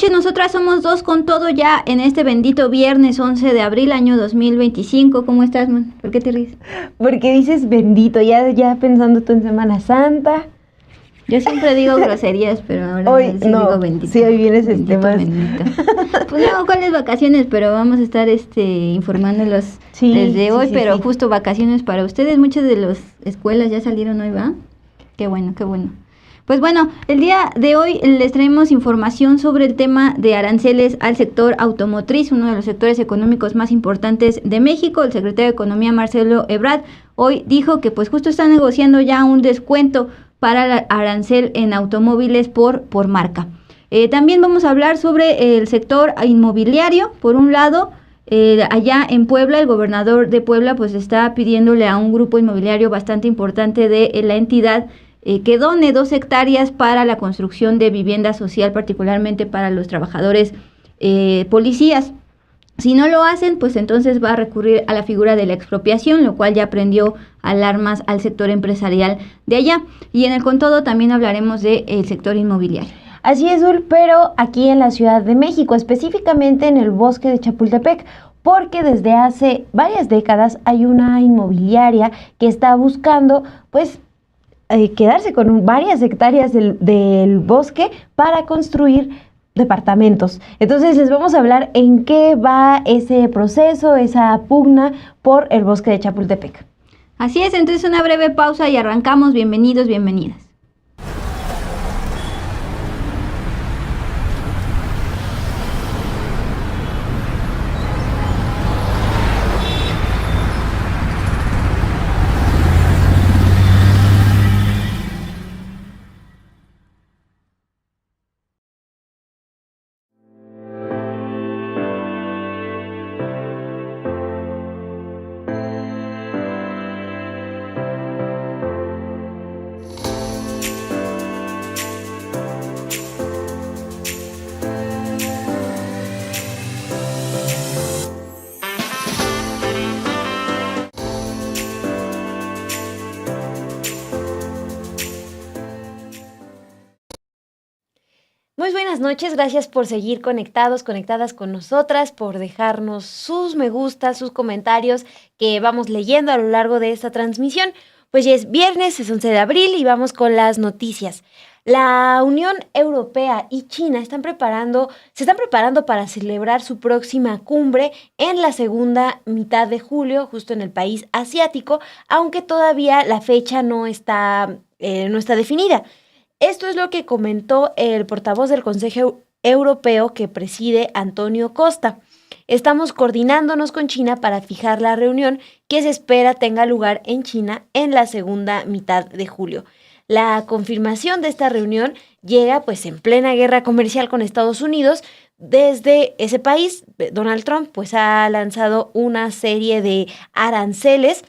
noches, nosotras somos dos con todo ya en este bendito viernes 11 de abril, año 2025. ¿Cómo estás, man? ¿Por qué te ríes? Porque dices bendito, ya pensando tú en Semana Santa. Yo siempre digo groserías, pero ahora hoy sí no, digo bendito. Sí, hoy vienes más. Bendito. Pues no, ¿cuáles vacaciones? Pero vamos a estar informándolos desde hoy, pero justo vacaciones para ustedes. Muchas de las escuelas ya salieron hoy, ¿va? Qué bueno, qué bueno. Pues bueno, el día de hoy les traemos información sobre el tema de aranceles al sector automotriz, uno de los sectores económicos más importantes de México. El secretario de Economía, Marcelo Ebrard, hoy dijo que pues justo está negociando ya un descuento para el arancel en automóviles por marca. También vamos a hablar sobre el sector inmobiliario. Por un lado, allá en Puebla, el gobernador de Puebla pues está pidiéndole a un grupo inmobiliario bastante importante de la entidad que done 2 hectáreas para la construcción de vivienda social, particularmente para los trabajadores policías. Si no lo hacen, pues entonces va a recurrir a la figura de la expropiación, lo cual ya prendió alarmas al sector empresarial de allá. Y en el Con Todo también hablaremos del sector inmobiliario. Así es, Dul, pero aquí en la Ciudad de México, específicamente en el bosque de Chapultepec, porque desde hace varias décadas hay una inmobiliaria que está buscando, pues, quedarse con varias hectáreas del bosque para construir departamentos. Entonces les vamos a hablar en qué va ese proceso, esa pugna por el bosque de Chapultepec. Así es, entonces una breve pausa y arrancamos. Bienvenidos, bienvenidas. Muy buenas noches, gracias por seguir conectadas con nosotras, por dejarnos sus me gusta, sus comentarios que vamos leyendo a lo largo de esta transmisión. Pues ya es viernes, es 11 de abril y vamos con las noticias. La Unión Europea y China se están preparando para celebrar su próxima cumbre en la segunda mitad de julio, justo en el país asiático, aunque todavía la fecha no está definida. Esto es lo que comentó el portavoz del Consejo Europeo que preside Antonio Costa. Estamos coordinándonos con China para fijar la reunión que se espera tenga lugar en China en la segunda mitad de julio. La confirmación de esta reunión llega pues en plena guerra comercial con Estados Unidos. Desde ese país, Donald Trump pues ha lanzado una serie de aranceles.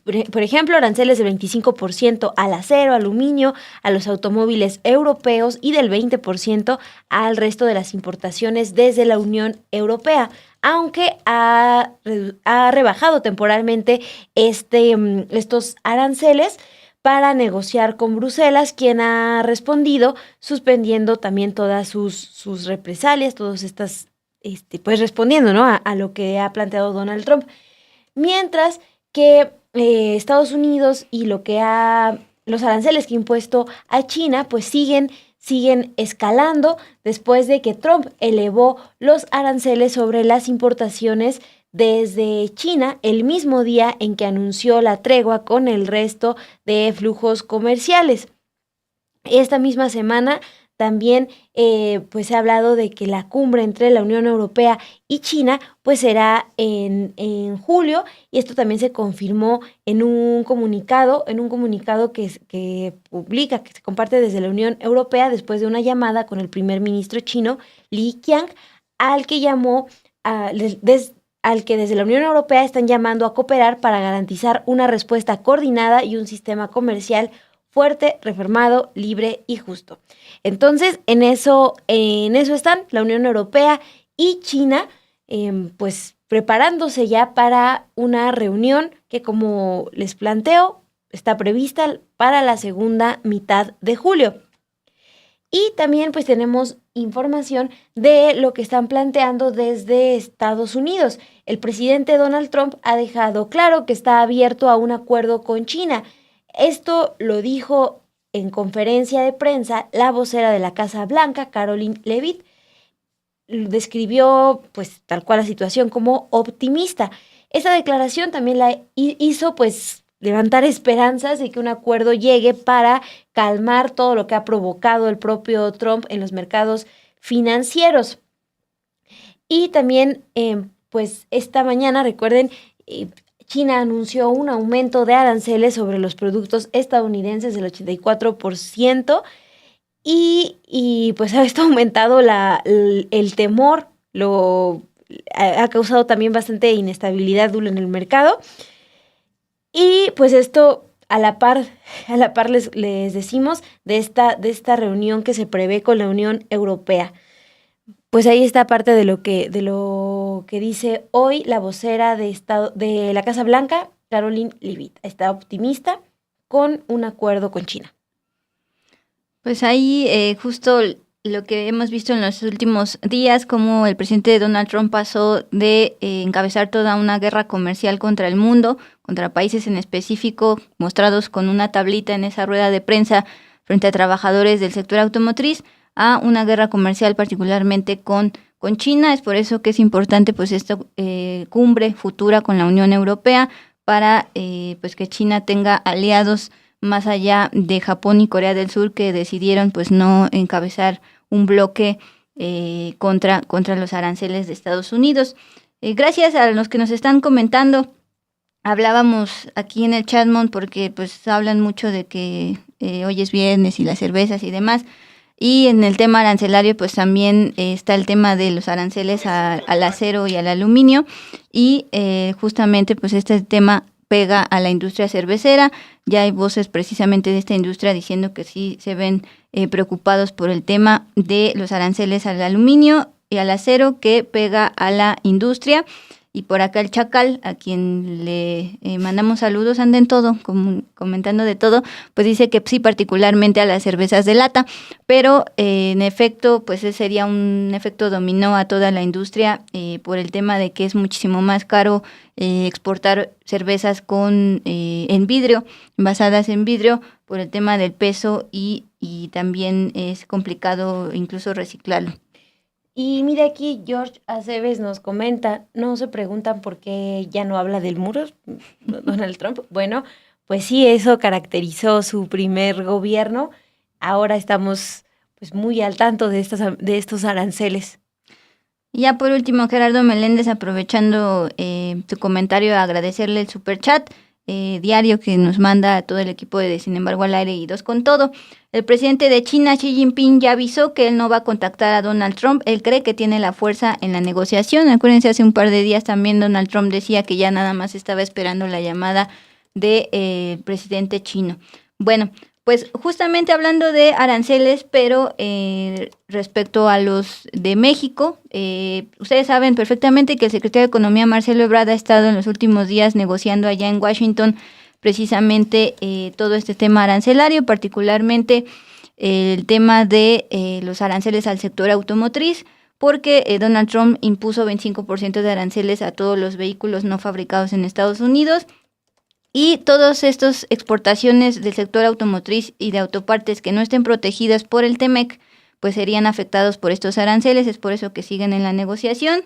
Por ejemplo, aranceles del 25% al acero, aluminio, a los automóviles europeos y del 20% al resto de las importaciones desde la Unión Europea, aunque ha rebajado temporalmente estos aranceles para negociar con Bruselas, quien ha respondido suspendiendo también todas sus represalias, todas estas, pues respondiendo, ¿no?, a lo que ha planteado Donald Trump. Mientras que Estados Unidos y los aranceles que ha impuesto a China pues siguen escalando después de que Trump elevó los aranceles sobre las importaciones desde China el mismo día en que anunció la tregua con el resto de flujos comerciales. Esta misma semana también pues se ha hablado de que la cumbre entre la Unión Europea y China pues será en julio, y esto también se confirmó en un comunicado que se comparte desde la Unión Europea después de una llamada con el primer ministro chino Li Qiang, al que desde la Unión Europea están llamando a cooperar para garantizar una respuesta coordinada y un sistema comercial fuerte, reformado, libre y justo. Entonces, en eso están la Unión Europea y China, pues preparándose ya para una reunión que, como les planteo, está prevista para la segunda mitad de julio. Y también pues tenemos información de lo que están planteando desde Estados Unidos. El presidente Donald Trump ha dejado claro que está abierto a un acuerdo con China. Esto lo dijo en conferencia de prensa la vocera de la Casa Blanca, Karoline Leavitt. Describió pues tal cual la situación como optimista. Esta declaración también la hizo pues levantar esperanzas de que un acuerdo llegue para calmar todo lo que ha provocado el propio Trump en los mercados financieros. Y también pues esta mañana, recuerden, China anunció un aumento de aranceles sobre los productos estadounidenses del 84%. Y pues ha esto aumentado el temor, ha causado también bastante inestabilidad dura en el mercado. Y pues esto a la par les decimos de esta reunión que se prevé con la Unión Europea. Pues ahí está parte de lo que dice hoy la vocera de la Casa Blanca, Karoline Leavitt. Está optimista con un acuerdo con China. Pues ahí justo lo que hemos visto en los últimos días, como el presidente Donald Trump pasó de encabezar toda una guerra comercial contra el mundo, contra países en específico, mostrados con una tablita en esa rueda de prensa frente a trabajadores del sector automotriz, a una guerra comercial particularmente con China. Es por eso que es importante pues esta cumbre futura con la Unión Europea para pues que China tenga aliados más allá de Japón y Corea del Sur, que decidieron pues no encabezar un bloque contra los aranceles de Estados Unidos. Gracias a los que nos están comentando. Hablábamos aquí en el Chatmon porque pues hablan mucho de que hoy es viernes y las cervezas y demás. Y en el tema arancelario pues también está el tema de los aranceles al acero y al aluminio. Y justamente pues este tema pega a la industria cervecera. Ya hay voces precisamente de esta industria diciendo que sí se ven preocupados por el tema de los aranceles al aluminio y al acero que pega a la industria. Y por acá el Chacal, a quien le mandamos saludos, anda en todo, comentando de todo, pues dice que sí, particularmente a las cervezas de lata, pero en efecto, pues ese sería un efecto dominó a toda la industria por el tema de que es muchísimo más caro exportar cervezas en vidrio, envasadas en vidrio, por el tema del peso y también es complicado incluso reciclarlo. Y mira aquí, George Aceves nos comenta, no se preguntan por qué ya no habla del muro, Donald Trump. Bueno, pues sí, eso caracterizó su primer gobierno. Ahora estamos pues muy al tanto de estos aranceles. Y ya por último, Gerardo Meléndez, aprovechando tu comentario, agradecerle el superchat diario que nos manda a todo el equipo de Sin embargo al aire y Dos con Todo. El presidente de China, Xi Jinping, ya avisó que él no va a contactar a Donald Trump. Él cree que tiene la fuerza en la negociación. Acuérdense, hace un par de días también Donald Trump decía que ya nada más estaba esperando la llamada del presidente chino. Bueno, pues justamente hablando de aranceles, pero respecto a los de México, ustedes saben perfectamente que el secretario de Economía, Marcelo Ebrard, ha estado en los últimos días negociando allá en Washington precisamente todo este tema arancelario, particularmente el tema de los aranceles al sector automotriz, porque Donald Trump impuso 25% de aranceles a todos los vehículos no fabricados en Estados Unidos. Y todas estas exportaciones del sector automotriz y de autopartes que no estén protegidas por el TEMEC, pues serían afectados por estos aranceles. Es por eso que siguen en la negociación.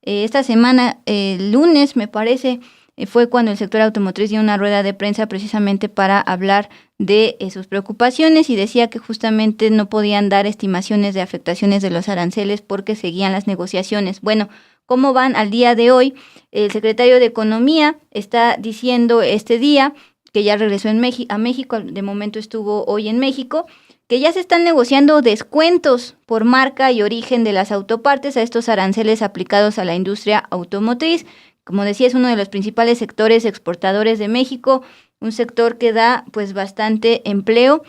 Esta semana, el lunes, me parece, fue cuando el sector automotriz dio una rueda de prensa precisamente para hablar de sus preocupaciones y decía que justamente no podían dar estimaciones de afectaciones de los aranceles porque seguían las negociaciones. Bueno, ¿cómo van al día de hoy? El secretario de Economía está diciendo este día que ya regresó a México, de momento estuvo hoy en México, que ya se están negociando descuentos por marca y origen de las autopartes a estos aranceles aplicados a la industria automotriz. Como decía, es uno de los principales sectores exportadores de México, un sector que da pues bastante empleo.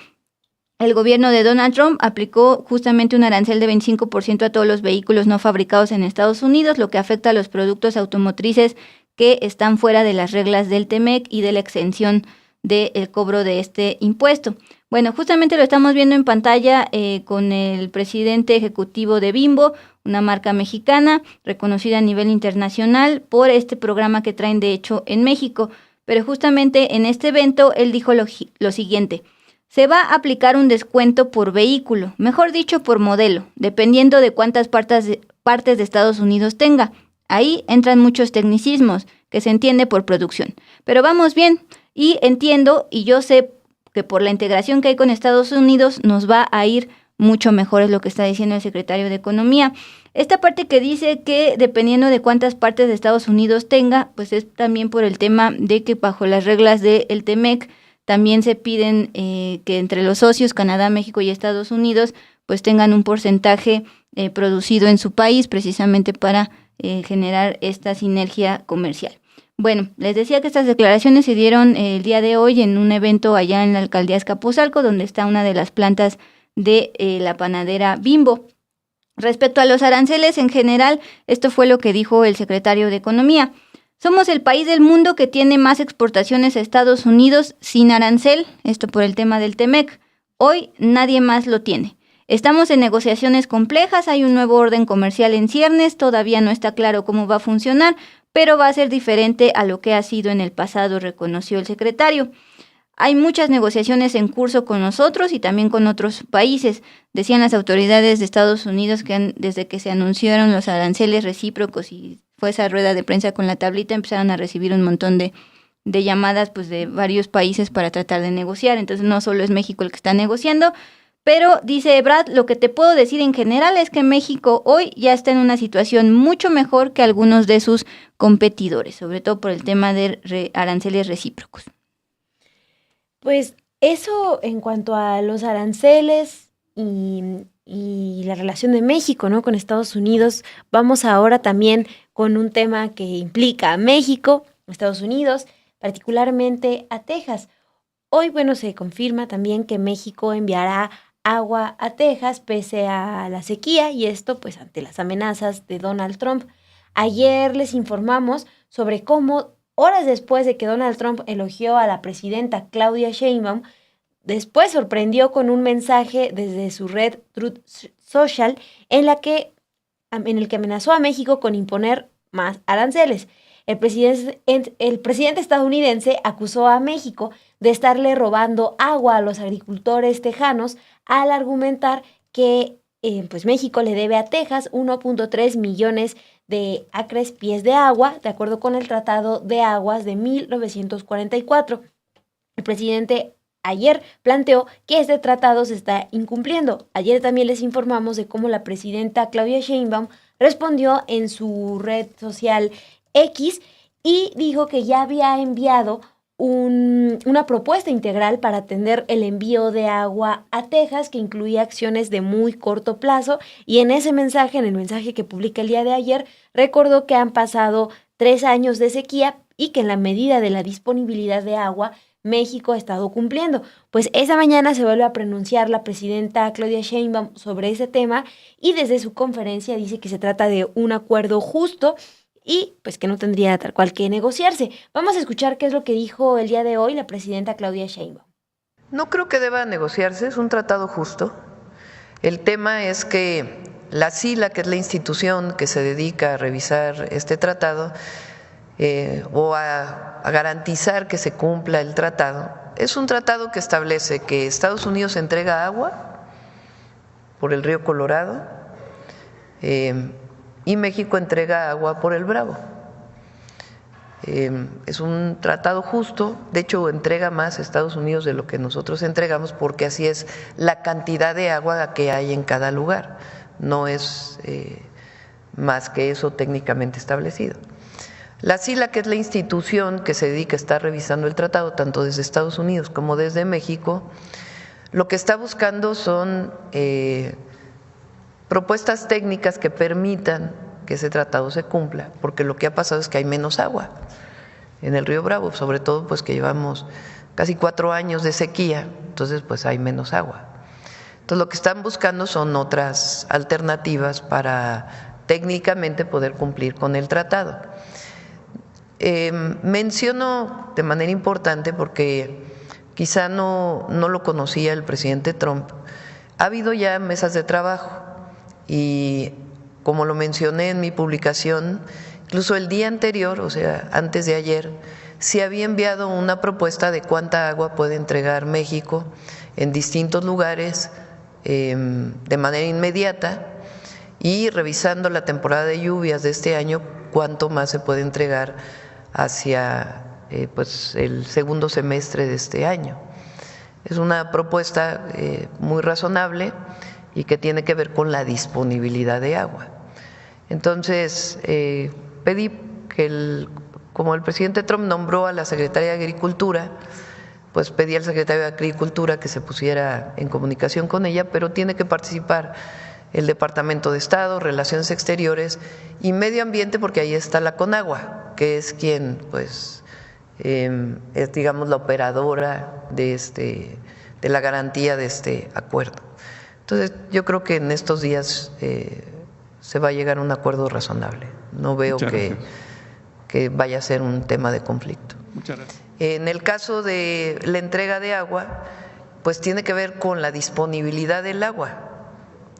El gobierno de Donald Trump aplicó justamente un arancel de 25% a todos los vehículos no fabricados en Estados Unidos, lo que afecta a los productos automotrices que están fuera de las reglas del TEMEC y de la exención del cobro de este impuesto. Bueno, justamente lo estamos viendo en pantalla con el presidente ejecutivo de Bimbo, una marca mexicana reconocida a nivel internacional por este programa que traen de hecho en México. Pero justamente en este evento él dijo lo siguiente: se va a aplicar un descuento por vehículo, mejor dicho por modelo, dependiendo de cuántas partes de Estados Unidos tenga. Ahí entran muchos tecnicismos que se entiende por producción. Pero vamos bien, y entiendo y yo sé que por la integración que hay con Estados Unidos nos va a ir mucho mejor, es lo que está diciendo el secretario de Economía. Esta parte que dice que dependiendo de cuántas partes de Estados Unidos tenga, pues es también por el tema de que bajo las reglas del TEMEC también se piden que entre los socios, Canadá, México y Estados Unidos, pues tengan un porcentaje producido en su país precisamente para generar esta sinergia comercial. Bueno, les decía que estas declaraciones se dieron el día de hoy en un evento allá en la alcaldía Azcapotzalco, donde está una de las plantas de la panadera Bimbo. Respecto a los aranceles en general, esto fue lo que dijo el secretario de Economía. Somos el país del mundo que tiene más exportaciones a Estados Unidos sin arancel, esto por el tema del TEMEC. Hoy nadie más lo tiene. Estamos en negociaciones complejas, hay un nuevo orden comercial en ciernes, todavía no está claro cómo va a funcionar, pero va a ser diferente a lo que ha sido en el pasado, reconoció el secretario. Hay muchas negociaciones en curso con nosotros y también con otros países. Decían las autoridades de Estados Unidos que desde que se anunciaron los aranceles recíprocos y fue esa rueda de prensa con la tablita, empezaron a recibir un montón de llamadas pues de varios países para tratar de negociar. Entonces no solo es México el que está negociando, pero dice Ebrard, lo que te puedo decir en general es que México hoy ya está en una situación mucho mejor que algunos de sus competidores, sobre todo por el tema de aranceles recíprocos. Pues eso en cuanto a los aranceles y la relación de México, ¿no?, con Estados Unidos. Vamos ahora también con un tema que implica a México, Estados Unidos, particularmente a Texas. Hoy, bueno, se confirma también que México enviará agua a Texas pese a la sequía, y esto pues ante las amenazas de Donald Trump. Ayer les informamos sobre cómo horas después de que Donald Trump elogió a la presidenta Claudia Sheinbaum, después sorprendió con un mensaje desde su red Truth Social en el que amenazó a México con imponer más aranceles. El presidente estadounidense acusó a México de estarle robando agua a los agricultores tejanos al argumentar que pues México le debe a Texas 1.3 millones de acres pies de agua, de acuerdo con el Tratado de Aguas de 1944. El presidente ayer planteó que este tratado se está incumpliendo. Ayer también les informamos de cómo la presidenta Claudia Sheinbaum respondió en su red social X y dijo que ya había enviado una propuesta integral para atender el envío de agua a Texas, que incluía acciones de muy corto plazo, y en ese mensaje, en el mensaje que publica el día de ayer, recordó que han pasado 3 años de sequía y que en la medida de la disponibilidad de agua, México ha estado cumpliendo. Pues esa mañana se vuelve a pronunciar la presidenta Claudia Sheinbaum sobre ese tema y desde su conferencia dice que se trata de un acuerdo justo y pues que no tendría tal cual que negociarse. Vamos a escuchar qué es lo que dijo el día de hoy la presidenta Claudia Sheinbaum. No creo que deba negociarse, es un tratado justo. El tema es que la SILA, que es la institución que se dedica a revisar este tratado o a garantizar que se cumpla el tratado, es un tratado que establece que Estados Unidos entrega agua por el río Colorado y México entrega agua por el Bravo. Es un tratado justo, de hecho entrega más a Estados Unidos de lo que nosotros entregamos, porque así es la cantidad de agua que hay en cada lugar, no es más que eso técnicamente establecido. La SILA, que es la institución que se dedica a estar revisando el tratado, tanto desde Estados Unidos como desde México, lo que está buscando son propuestas técnicas que permitan que ese tratado se cumpla, porque lo que ha pasado es que hay menos agua en el río Bravo, sobre todo pues que llevamos casi 4 años de sequía, entonces pues hay menos agua. Entonces lo que están buscando son otras alternativas para técnicamente poder cumplir con el tratado. Menciono de manera importante porque quizá no lo conocía el presidente Trump. Ha habido ya mesas de trabajo y, como lo mencioné en mi publicación, incluso el día anterior, o sea, antes de ayer, se había enviado una propuesta de cuánta agua puede entregar México en distintos lugares de manera inmediata, y revisando la temporada de lluvias de este año, cuánto más se puede entregar hacia pues el segundo semestre de este año. Es una propuesta muy razonable y que tiene que ver con la disponibilidad de agua. Entonces, pedí que como el presidente Trump nombró a la secretaria de Agricultura, pues pedí al secretario de Agricultura que se pusiera en comunicación con ella, pero tiene que participar el Departamento de Estado, Relaciones Exteriores y Medio Ambiente, porque ahí está la Conagua, que es quien pues es, digamos, la operadora de la garantía de este acuerdo. Entonces, yo creo que en estos días se va a llegar a un acuerdo razonable. No veo que vaya a ser un tema de conflicto. Muchas gracias. En el caso de la entrega de agua, pues tiene que ver con la disponibilidad del agua.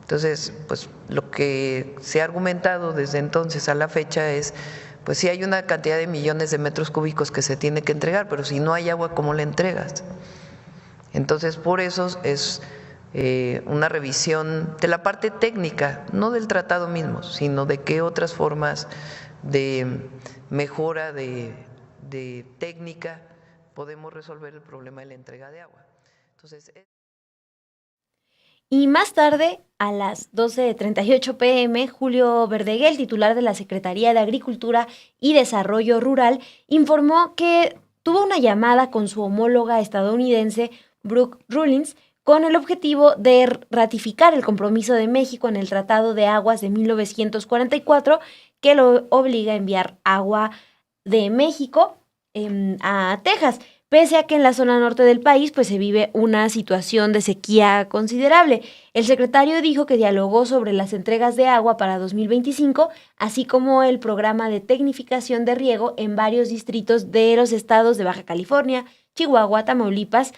Entonces, pues lo que se ha argumentado desde entonces a la fecha es, pues sí hay una cantidad de millones de metros cúbicos que se tiene que entregar, pero si no hay agua, ¿cómo la entregas? Entonces, por eso es una revisión de la parte técnica, no del tratado mismo, sino de qué otras formas de mejora de técnica podemos resolver el problema de la entrega de agua. Entonces, y más tarde, a las 12:38 p.m., Julio Verdeguer, titular de la Secretaría de Agricultura y Desarrollo Rural, informó que tuvo una llamada con su homóloga estadounidense, Brooke Rollins, con el objetivo de ratificar el compromiso de México en el Tratado de Aguas de 1944, que lo obliga a enviar agua de México a Texas, pese a que en la zona norte del país pues se vive una situación de sequía considerable. El secretario dijo que dialogó sobre las entregas de agua para 2025, así como el programa de tecnificación de riego en varios distritos de los estados de Baja California, Chihuahua, Tamaulipas,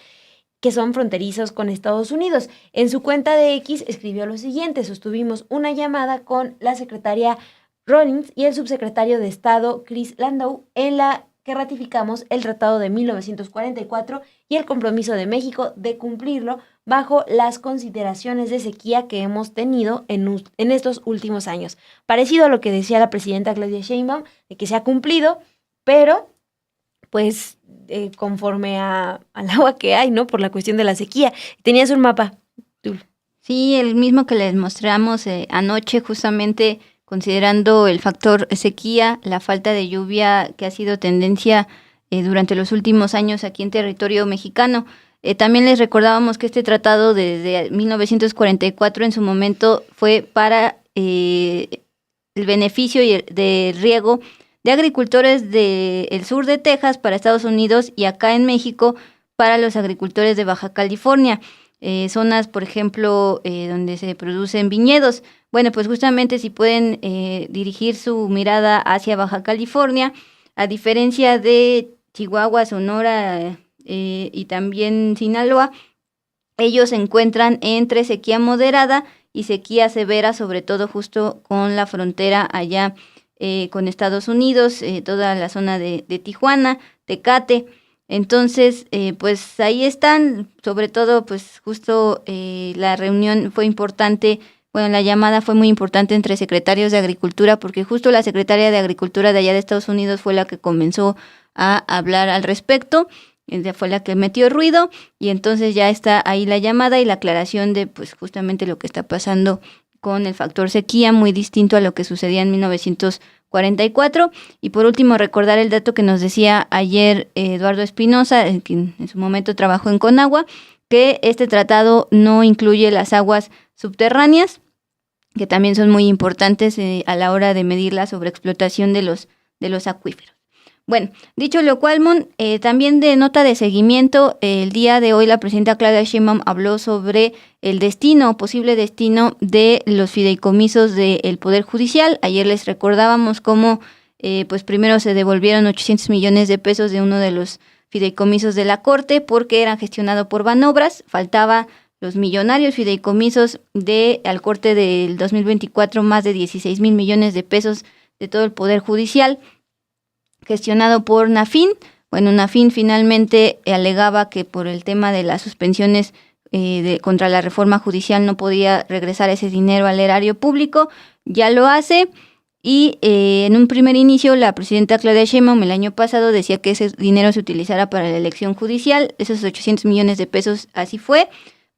que son fronterizos con Estados Unidos. En su cuenta de X escribió lo siguiente: sostuvimos una llamada con la secretaria Rollins y el subsecretario de Estado, Chris Landau, en la que ratificamos el Tratado de 1944 y el compromiso de México de cumplirlo bajo las consideraciones de sequía que hemos tenido en estos últimos años. Parecido a lo que decía la presidenta Claudia Sheinbaum, de que se ha cumplido, pero pues conforme al agua que hay, ¿no? Por la cuestión de la sequía. Tenías un mapa, tú. Sí, el mismo que les mostramos anoche, justamente considerando el factor sequía, la falta de lluvia que ha sido tendencia durante los últimos años aquí en territorio mexicano. También les recordábamos que este tratado desde 1944 en su momento fue para el beneficio de riego de agricultores del sur de Texas para Estados Unidos y acá en México para los agricultores de Baja California. Zonas, por ejemplo, donde se producen viñedos. Bueno, pues justamente si pueden dirigir su mirada hacia Baja California, a diferencia de Chihuahua, Sonora y también Sinaloa, ellos se encuentran entre sequía moderada y sequía severa, sobre todo justo con la frontera allá con Estados Unidos, toda la zona de Tijuana, Tecate. Entonces, pues ahí están, sobre todo, pues justo la reunión fue importante, bueno, la llamada fue muy importante entre secretarios de Agricultura, porque justo la secretaria de Agricultura de allá de Estados Unidos fue la que comenzó a hablar al respecto, fue la que metió ruido, y entonces ya está ahí la llamada y la aclaración de, pues, justamente lo que está pasando con el factor sequía, muy distinto a lo que sucedía en 1944. Y por último, recordar el dato que nos decía ayer Eduardo Espinosa, quien en su momento trabajó en Conagua, que este tratado no incluye las aguas subterráneas, que también son muy importantes a la hora de medir la sobreexplotación de los acuíferos. Bueno, dicho lo cual, también de nota de seguimiento, el día de hoy la presidenta Claudia Sheinbaum habló sobre el posible destino de los fideicomisos del Poder Judicial. Ayer les recordábamos cómo, pues primero se devolvieron 800 millones de pesos de uno de los fideicomisos de la Corte porque eran gestionados por Banobras, faltaba los millonarios fideicomisos al corte del 2024, más de 16,000 millones de pesos de todo el Poder Judicial, gestionado por Nafin. Bueno, Nafin finalmente alegaba que por el tema de las suspensiones contra la reforma judicial no podía regresar ese dinero al erario público, ya lo hace. Y en un primer inicio la presidenta Claudia Sheinbaum el año pasado decía que ese dinero se utilizara para la elección judicial, esos 800 millones de pesos así fue,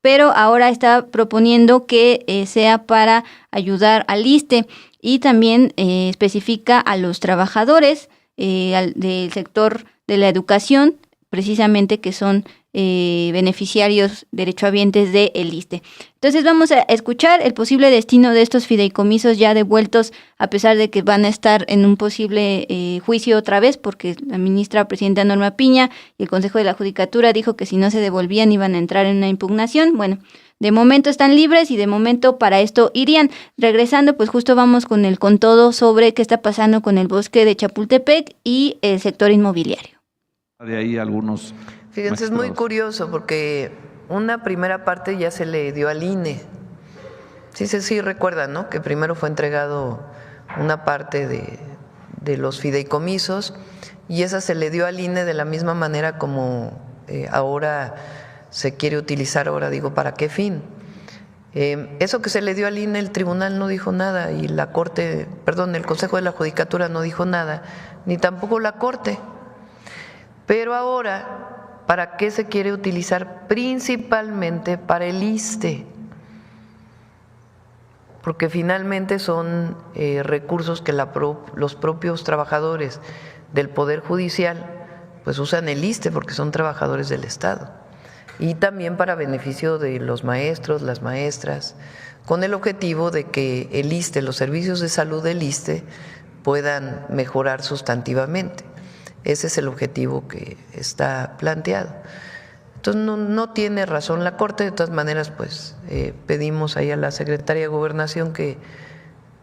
pero ahora está proponiendo que sea para ayudar al ISSSTE y también especifica a los trabajadores del sector de la educación, precisamente que son beneficiarios derechohabientes del ISSSTE. Entonces vamos a escuchar el posible destino de estos fideicomisos ya devueltos, a pesar de que van a estar en un posible juicio otra vez, porque la ministra presidenta Norma Piña y el Consejo de la Judicatura dijo que si no se devolvían iban a entrar en una impugnación. Bueno, de momento están libres y de momento para esto irían. Regresando, pues justo vamos con todo sobre qué está pasando con el bosque de Chapultepec y el sector inmobiliario. De ahí algunos. Fíjense, es muy curioso porque una primera parte ya se le dio al INE. Sí, recuerdan, ¿no? Que primero fue entregado una parte de los fideicomisos y esa se le dio al INE de la misma manera como ahora se quiere utilizar. Ahora digo, ¿para qué fin? Eso que se le dio al INE, el tribunal no dijo nada y el Consejo de la Judicatura no dijo nada, ni tampoco la Corte. Pero ahora, ¿para qué se quiere utilizar? Principalmente para el ISSSTE, porque finalmente son recursos que los propios trabajadores del Poder Judicial pues usan el ISSSTE porque son trabajadores del Estado, y también para beneficio de los maestros, las maestras, con el objetivo de que el ISSSTE, los servicios de salud del ISSSTE puedan mejorar sustantivamente. Ese es el objetivo que está planteado. Entonces no tiene razón la Corte. De todas maneras, pues pedimos ahí a la Secretaría de Gobernación que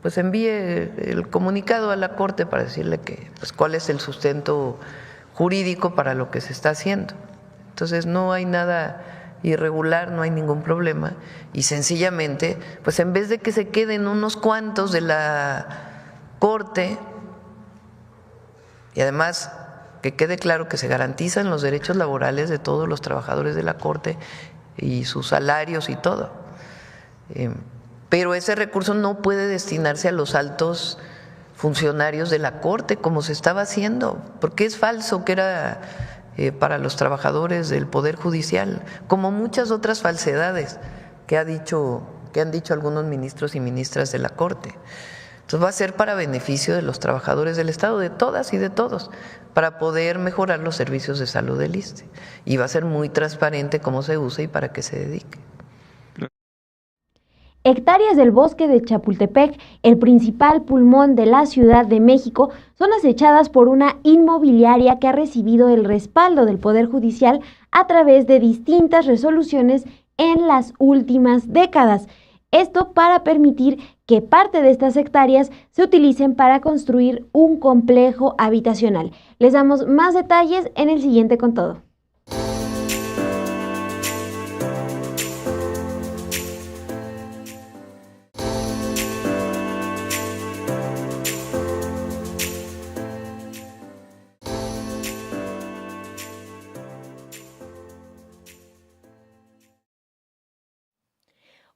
pues envíe el comunicado a la Corte para decirle que pues cuál es el sustento jurídico para lo que se está haciendo. Entonces no hay nada irregular, no hay ningún problema, y sencillamente pues en vez de que se queden unos cuantos de la Corte, y además que quede claro que se garantizan los derechos laborales de todos los trabajadores de la Corte y sus salarios y todo. Pero ese recurso no puede destinarse a los altos funcionarios de la Corte como se estaba haciendo, porque es falso que era para los trabajadores del Poder Judicial, como muchas otras falsedades que han dicho algunos ministros y ministras de la Corte. Entonces va a ser para beneficio de los trabajadores del Estado, de todas y de todos, para poder mejorar los servicios de salud del ISSSTE. Y va a ser muy transparente cómo se usa y para qué se dedique. Hectáreas del bosque de Chapultepec, el principal pulmón de la Ciudad de México, son acechadas por una inmobiliaria que ha recibido el respaldo del Poder Judicial a través de distintas resoluciones en las últimas décadas. Esto para permitir que parte de estas hectáreas se utilicen para construir un complejo habitacional. Les damos más detalles en el siguiente Con Todo.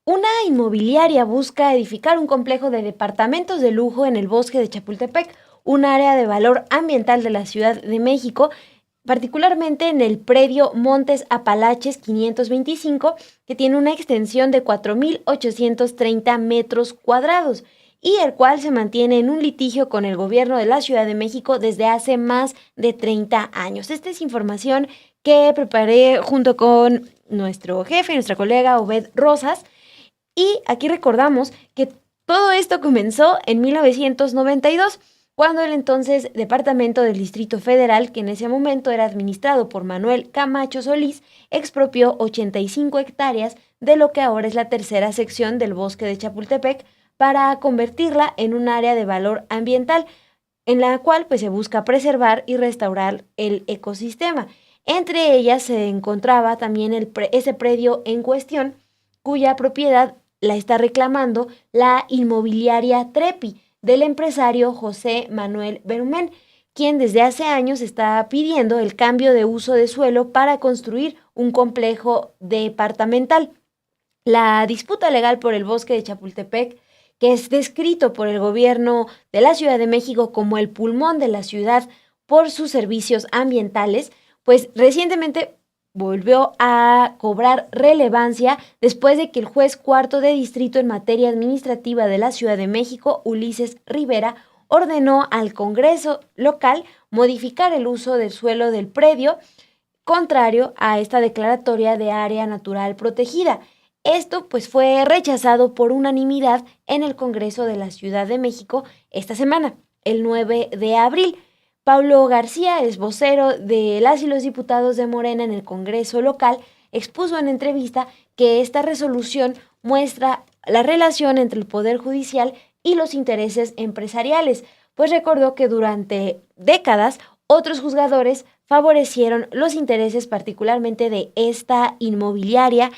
Una inmobiliaria busca edificar un complejo de departamentos de lujo en el bosque de Chapultepec, un área de valor ambiental de la Ciudad de México, particularmente en el predio Montes Apalaches 525, que tiene una extensión de 4,830 metros cuadrados y el cual se mantiene en un litigio con el gobierno de la Ciudad de México desde hace más de 30 años. Esta es información que preparé junto con nuestro jefe, nuestra colega Obed Rosas. Y aquí recordamos que todo esto comenzó en 1992, cuando el entonces Departamento del Distrito Federal, que en ese momento era administrado por Manuel Camacho Solís, expropió 85 hectáreas de lo que ahora es la tercera sección del bosque de Chapultepec para convertirla en un área de valor ambiental, en la cual pues, se busca preservar y restaurar el ecosistema. Entre ellas se encontraba también ese predio en cuestión, cuya propiedad la está reclamando la inmobiliaria Trepi, del empresario José Manuel Bermén, quien desde hace años está pidiendo el cambio de uso de suelo para construir un complejo departamental. La disputa legal por el bosque de Chapultepec, que es descrito por el gobierno de la Ciudad de México como el pulmón de la ciudad por sus servicios ambientales, pues recientemente volvió a cobrar relevancia después de que el juez cuarto de distrito en materia administrativa de la Ciudad de México, Ulises Rivera, ordenó al Congreso local modificar el uso del suelo del predio, contrario a esta declaratoria de área natural protegida. Esto pues fue rechazado por unanimidad en el Congreso de la Ciudad de México esta semana, el 9 de abril. Pablo García, es vocero de las y los diputados de Morena en el Congreso local, expuso en entrevista que esta resolución muestra la relación entre el Poder Judicial y los intereses empresariales, pues recordó que durante décadas otros juzgadores favorecieron los intereses particularmente de esta inmobiliaria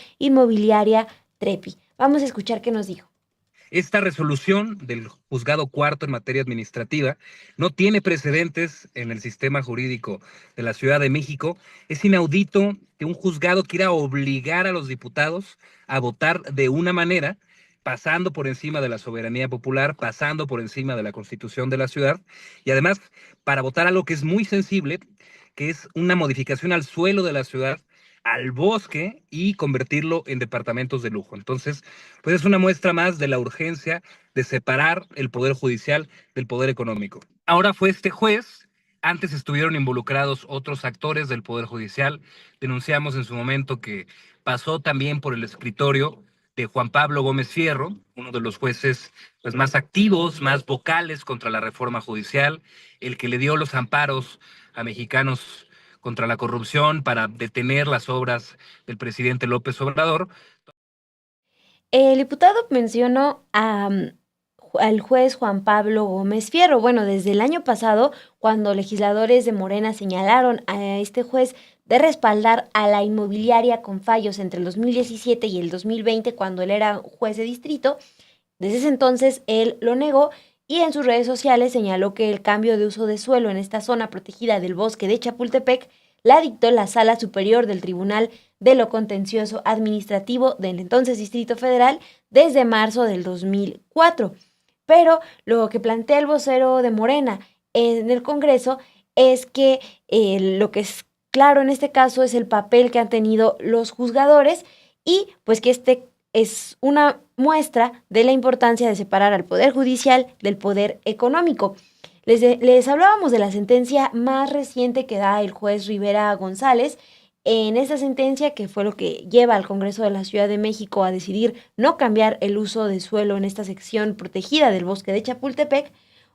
Trepi. Vamos a escuchar qué nos dijo. Esta resolución del juzgado cuarto en materia administrativa no tiene precedentes en el sistema jurídico de la Ciudad de México. Es inaudito que un juzgado quiera obligar a los diputados a votar de una manera, pasando por encima de la soberanía popular, pasando por encima de la Constitución de la ciudad, y además para votar algo que es muy sensible, que es una modificación al suelo de la ciudad, al bosque, y convertirlo en departamentos de lujo. Entonces, pues es una muestra más de la urgencia de separar el poder judicial del poder económico. Ahora fue este juez, antes estuvieron involucrados otros actores del poder judicial. Denunciamos en su momento que pasó también por el escritorio de Juan Pablo Gómez Fierro, uno de los jueces pues más activos, más vocales contra la reforma judicial, el que le dio los amparos a mexicanos contra la corrupción para detener las obras del presidente López Obrador. El diputado mencionó al juez Juan Pablo Gómez Fierro. Bueno, desde el año pasado, cuando legisladores de Morena señalaron a este juez de respaldar a la inmobiliaria con fallos entre el 2017 y el 2020, cuando él era juez de distrito, desde ese entonces él lo negó y en sus redes sociales señaló que el cambio de uso de suelo en esta zona protegida del bosque de Chapultepec la dictó la Sala Superior del Tribunal de lo Contencioso Administrativo del entonces Distrito Federal desde marzo del 2004. Pero lo que plantea el vocero de Morena en el Congreso es que lo que es claro en este caso es el papel que han tenido los juzgadores y pues que este es una muestra de la importancia de separar al Poder Judicial del Poder Económico. Les hablábamos de la sentencia más reciente que da el juez Rivera González. En esta sentencia, que fue lo que lleva al Congreso de la Ciudad de México a decidir no cambiar el uso de suelo en esta sección protegida del bosque de Chapultepec,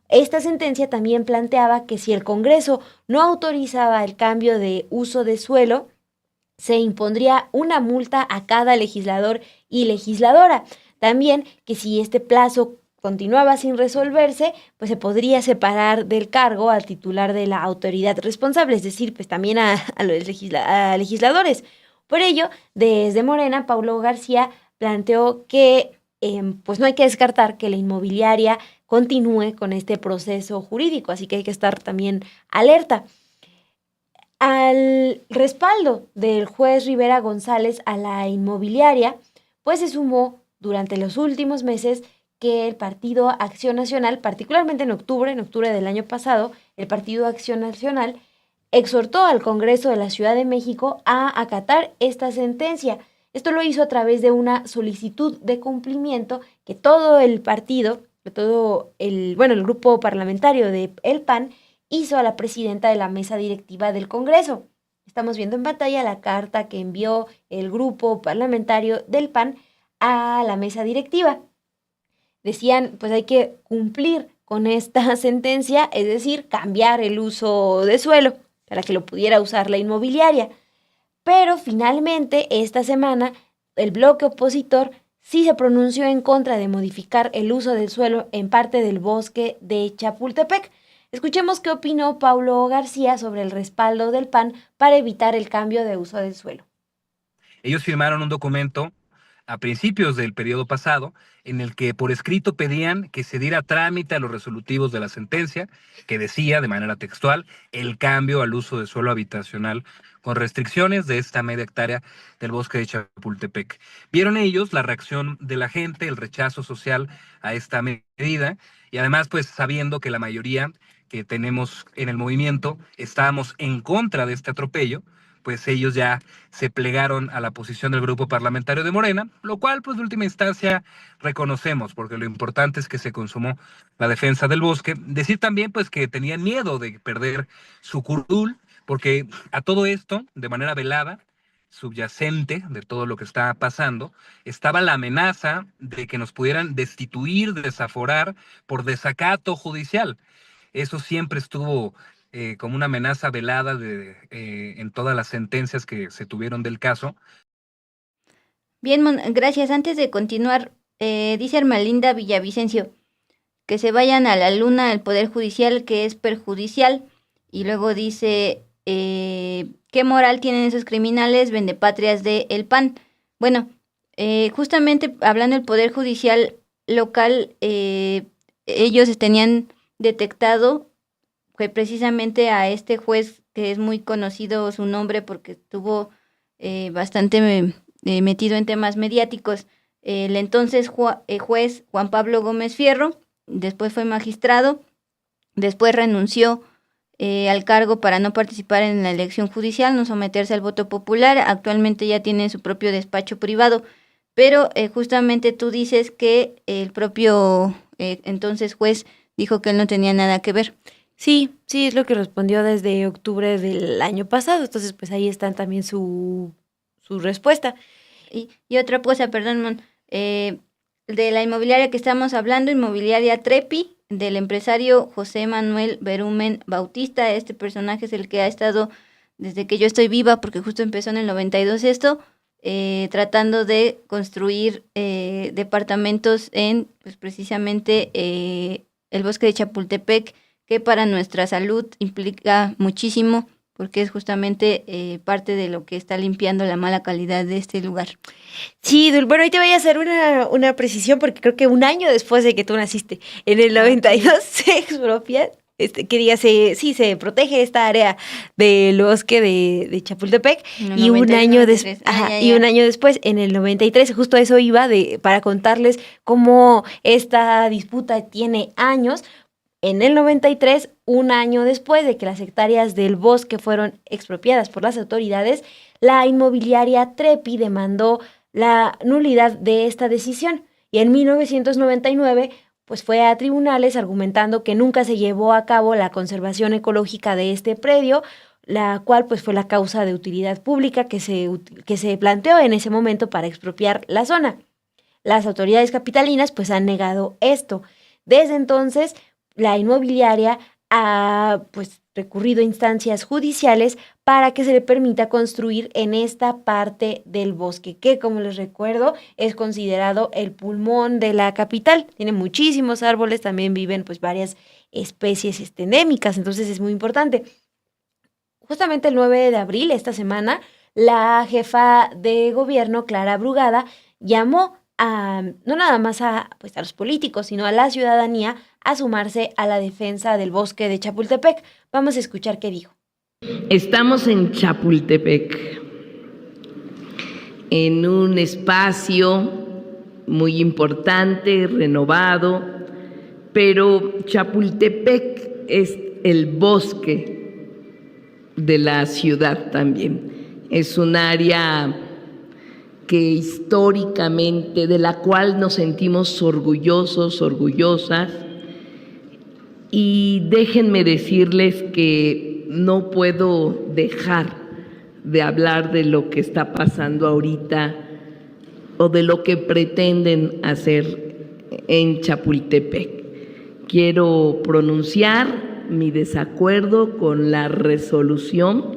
esta sentencia también planteaba que si el Congreso no autorizaba el cambio de uso de suelo, se impondría una multa a cada legislador y legisladora. También que si este plazo continuaba sin resolverse, pues se podría separar del cargo al titular de la autoridad responsable, es decir, pues también a los legisladores. Por ello, desde Morena, Pablo García planteó que pues no hay que descartar que la inmobiliaria continúe con este proceso jurídico, así que hay que estar también alerta. Al respaldo del juez Rivera González a la inmobiliaria, pues se sumó durante los últimos meses que el Partido Acción Nacional, particularmente en octubre del año pasado, el Partido Acción Nacional exhortó al Congreso de la Ciudad de México a acatar esta sentencia. Esto lo hizo a través de una solicitud de cumplimiento que todo el partido, el grupo parlamentario de el PAN, hizo a la presidenta de la mesa directiva del Congreso. Estamos viendo en pantalla la carta que envió el grupo parlamentario del PAN a la mesa directiva. Decían, pues hay que cumplir con esta sentencia, es decir, cambiar el uso de suelo para que lo pudiera usar la inmobiliaria. Pero finalmente, esta semana, el bloque opositor sí se pronunció en contra de modificar el uso del suelo en parte del bosque de Chapultepec. Escuchemos qué opinó Paulo García sobre el respaldo del PAN para evitar el cambio de uso del suelo. Ellos firmaron un documento a principios del periodo pasado, en el que por escrito pedían que se diera trámite a los resolutivos de la sentencia, que decía de manera textual el cambio al uso de suelo habitacional con restricciones de esta media hectárea del bosque de Chapultepec. Vieron ellos la reacción de la gente, el rechazo social a esta medida, y además pues sabiendo que la mayoría que tenemos en el movimiento estábamos en contra de este atropello, pues ellos ya se plegaron a la posición del grupo parlamentario de Morena, lo cual pues de última instancia reconocemos, porque lo importante es que se consumó la defensa del bosque. Decir también pues que tenían miedo de perder su curul, porque a todo esto, de manera velada, subyacente de todo lo que está pasando, estaba la amenaza de que nos pudieran destituir, desaforar por desacato judicial. Eso siempre estuvo como una amenaza velada en todas las sentencias que se tuvieron del caso. Bien, gracias. Antes de continuar, dice Armalinda Villavicencio que se vayan a la luna el Poder Judicial, que es perjudicial. Y luego dice, ¿qué moral tienen esos criminales vendepatrias del PAN? Bueno, justamente hablando del Poder Judicial local, ellos tenían detectado que precisamente a este juez, que es muy conocido su nombre porque estuvo bastante metido en temas mediáticos, el entonces juez Juan Pablo Gómez Fierro, después fue magistrado, después renunció al cargo para no participar en la elección judicial, no someterse al voto popular, actualmente ya tiene su propio despacho privado, pero justamente tú dices que el propio entonces juez dijo que él no tenía nada que ver. Sí, es lo que respondió desde octubre del año pasado, entonces pues ahí está también su respuesta. Y otra cosa, perdón, de la inmobiliaria que estamos hablando, inmobiliaria Trepi, del empresario José Manuel Berumen Bautista. Este personaje es el que ha estado desde que yo estoy viva, porque justo empezó en el 92 esto, tratando de construir departamentos en, pues precisamente, el bosque de Chapultepec, que para nuestra salud implica muchísimo, porque es justamente parte de lo que está limpiando la mala calidad de este lugar. Sí, bueno, ahí te voy a hacer una precisión, porque creo que un año después de que tú naciste, en el 92 se expropia, se protege esta área del bosque de Chapultepec, y un año después, en el 93, justo eso iba para contarles cómo esta disputa tiene años. En el 93, un año después de que las hectáreas del bosque fueron expropiadas por las autoridades, la inmobiliaria Trepi demandó la nulidad de esta decisión. Y en 1999, pues fue a tribunales argumentando que nunca se llevó a cabo la conservación ecológica de este predio, la cual pues fue la causa de utilidad pública que se planteó en ese momento para expropiar la zona. Las autoridades capitalinas pues han negado esto. Desde entonces, la inmobiliaria ha pues recurrido a instancias judiciales para que se le permita construir en esta parte del bosque, que como les recuerdo es considerado el pulmón de la capital. Tiene muchísimos árboles, también viven pues varias especies endémicas, entonces es muy importante. Justamente el 9 de abril, esta semana, la jefa de gobierno, Clara Brugada, llamó no nada más a los políticos, sino a la ciudadanía a sumarse a la defensa del bosque de Chapultepec. Vamos a escuchar qué dijo. Estamos en Chapultepec, en un espacio muy importante, renovado, pero Chapultepec es el bosque de la ciudad también. Es un área que históricamente, de la cual nos sentimos orgullosos, orgullosas, y déjenme decirles que no puedo dejar de hablar de lo que está pasando ahorita o de lo que pretenden hacer en Chapultepec. Quiero pronunciar mi desacuerdo con la resolución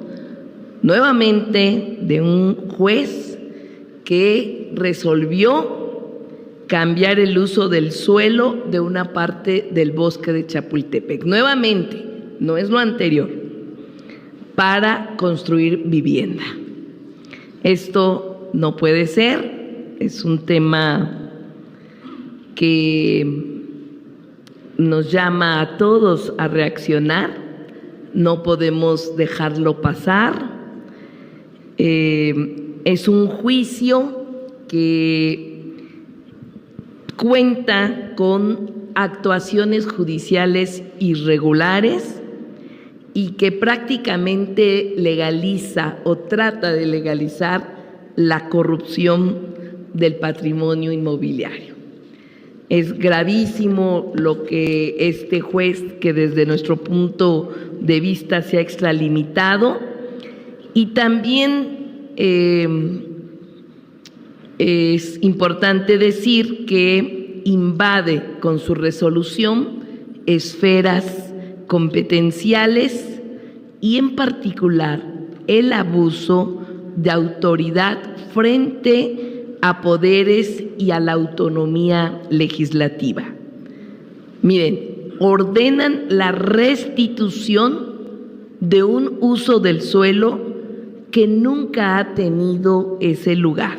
nuevamente de un juez que resolvió cambiar el uso del suelo de una parte del bosque de Chapultepec. Nuevamente, no es lo anterior, para construir vivienda. Esto no puede ser, es un tema que nos llama a todos a reaccionar, no podemos dejarlo pasar. Es un juicio que cuenta con actuaciones judiciales irregulares y que prácticamente legaliza o trata de legalizar la corrupción del patrimonio inmobiliario. Es gravísimo lo que este juez, que desde nuestro punto de vista se ha extralimitado, y también es importante decir que invade con su resolución esferas competenciales y en particular el abuso de autoridad frente a poderes y a la autonomía legislativa. Miren, ordenan la restitución de un uso del suelo que nunca ha tenido ese lugar,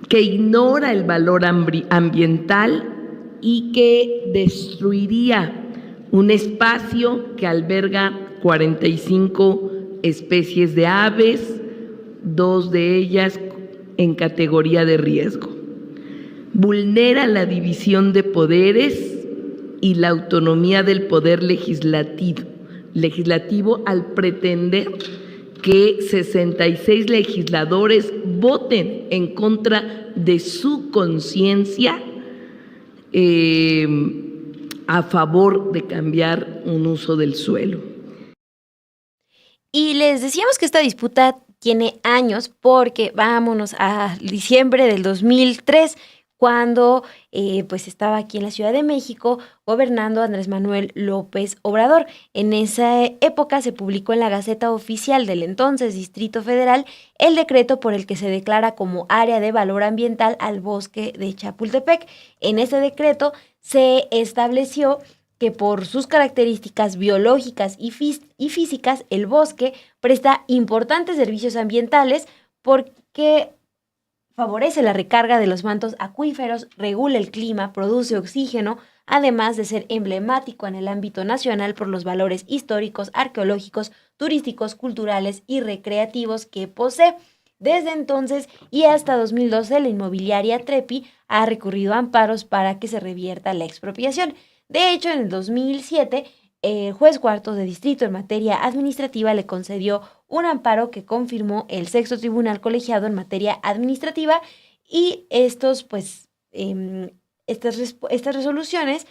que ignora el valor ambiental y que destruiría un espacio que alberga 45 especies de aves, 2 de ellas en categoría de riesgo. Vulnera la división de poderes y la autonomía del poder legislativo al pretender que 66 legisladores voten en contra de su conciencia a favor de cambiar un uso del suelo. Y les decíamos que esta disputa tiene años porque vámonos a diciembre del 2003, cuando pues estaba aquí en la Ciudad de México gobernando Andrés Manuel López Obrador. En esa época se publicó en la Gaceta Oficial del entonces Distrito Federal el decreto por el que se declara como área de valor ambiental al bosque de Chapultepec. En ese decreto se estableció que por sus características biológicas y físicas, el bosque presta importantes servicios ambientales porque favorece la recarga de los mantos acuíferos, regula el clima, produce oxígeno, además de ser emblemático en el ámbito nacional por los valores históricos, arqueológicos, turísticos, culturales y recreativos que posee. Desde entonces y hasta 2012, la inmobiliaria Trepi ha recurrido a amparos para que se revierta la expropiación. De hecho, en el 2007, el juez cuarto de distrito en materia administrativa le concedió un amparo que confirmó el sexto tribunal colegiado en materia administrativa, y estas resoluciones